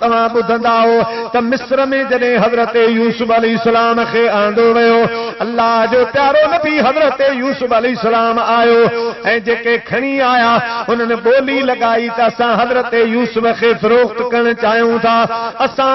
तव्हां ॿुधंदा त मिस्र में जॾहिं हज़रत यूसुफ अलैहिस्सलाम खे आंदो वियो, अल्लाह जो प्यारो नबी हज़रत यूसुफ अलैहिस्सलाम आयो ऐं जेके खणी आया उन्हनि ॿोली लगाई त असां हज़रत यूसुफ खे फ़रोख्त करणु चाहियूं था, असां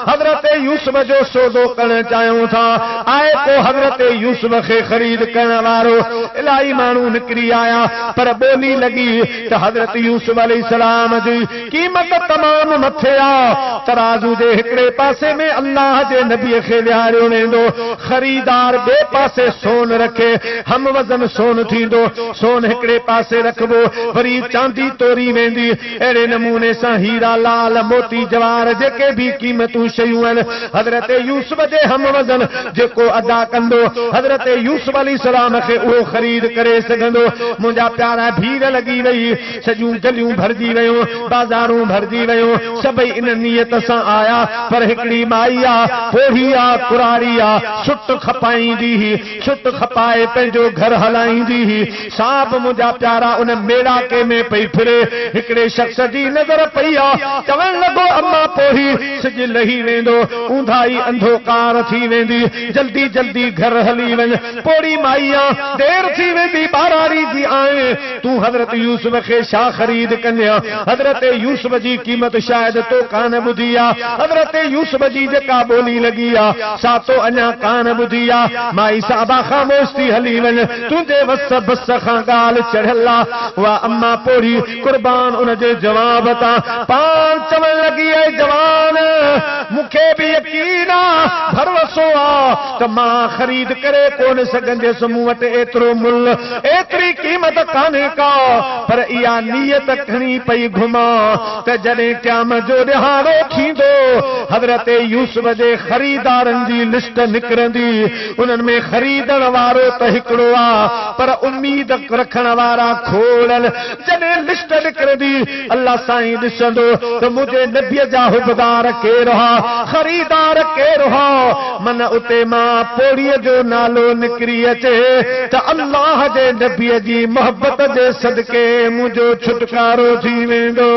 हज़रत यूसुफ जो सौदो करणु चाहियूं था। आए पोइ हज़रत यूसुफ खे ख़रीद करण वारो इलाही माण्हू निकिरी आया, पर ॿोली लगी त हज़रत यूसुफ अलैहिस्सलाम जी क़ीमत तमामु मथे आ। तराजू जे हिकिड़े पासे में अल्लाह जे नबीअ खे विहारियो वेंदो, ख़रीदार ॿिए पासे सोन रखे, हम वज़न सोन थींदो, सोन हिकिड़े पासे रखबो, वरी चांदी तोरी वेंदी। अहिड़े नमूने सां हीरा लाल मोती जवाहर जेके भी क़ीमतूं शयूं आहिनि हज़रत यूसुफ जे हम वज़न जेको अदा कंदो हज़रत यूसुफ अलैहिस्सलाम खे उहो ख़रीद करे सघंदो। मुंहिंजा प्यारा भीड़ लगी वई, सॼियूं गलियूं भरजी वयूं, बाज़ारूं भरजी वयूं, सभई इन नियत सां आया, पर हिकिड़ी माई आ, पोढ़ी आ, कुरारी आ, सुट खपाईंदी ही, सुट खपाए पंहिंजो घर हलाईंदी ही। साहब मुंहिंजा प्यारा उन मेड़ाके में पई फिरे, हिकिड़े शख़्स जी नज़र पई आ, चवण लॻो अम्मा पोढ़ी सिज लही वेंदो, ऊंधाई अंधोकार थी वेंदी, जल्दी जल्दी घर हली वञ। पोड़ी माई आ, देर थी वेंदी, बारारी जी आए, तूं हज़रत यूसुफ खे छा ख़रीद कंदे? हज़रत यूसुफ जी क़ीमत शायद तो कान ॿुधी आ, हज़रत यूसुफ जी जेका ॿोली लगी आ सा तो अञा कान ॿुधी आ। माई साहबा ख़ामोश थी हली वञ, तुंहिंजे वस बस खां ॻाल्हि चढ़ियल आ। उहा अम्मा पोड़ी कुर्बान उन जे जवाब तां पाण चवण लगी, ऐं जवान मूंखे बि यकीन आ, भरोसो आ त मां ख़रीद करे कोन सघंदसि, मूं वटि एतिरो मुल एतिरी क़ीमत कान्हे का, पर इहा नियत खणी पई घुमा त जॾहिं क़यामत जो ॾिहाड़ो थींदो हज़रत यूसुफ जे ख़रीदारनि जी लिस्ट निकिरंदी। उन्हनि में ख़रीदण वारो त हिकिड़ो आ, पर उम्मीद रखण वारा खोड़ल। जॾहिं लिस्ट निकिरंदी अल्लाह साईं ॾिसंदो त मुंहिंजे नबीअ जा हुबदार केरु हा, ख़रीदार केरु हा, मन उते मां पोड़ीअ जो नालो निकिरी अचे त अल्लाह जे नबीअ जी मोहबत जे सदके मुंहिंजो छुटकारो थी वेंदो।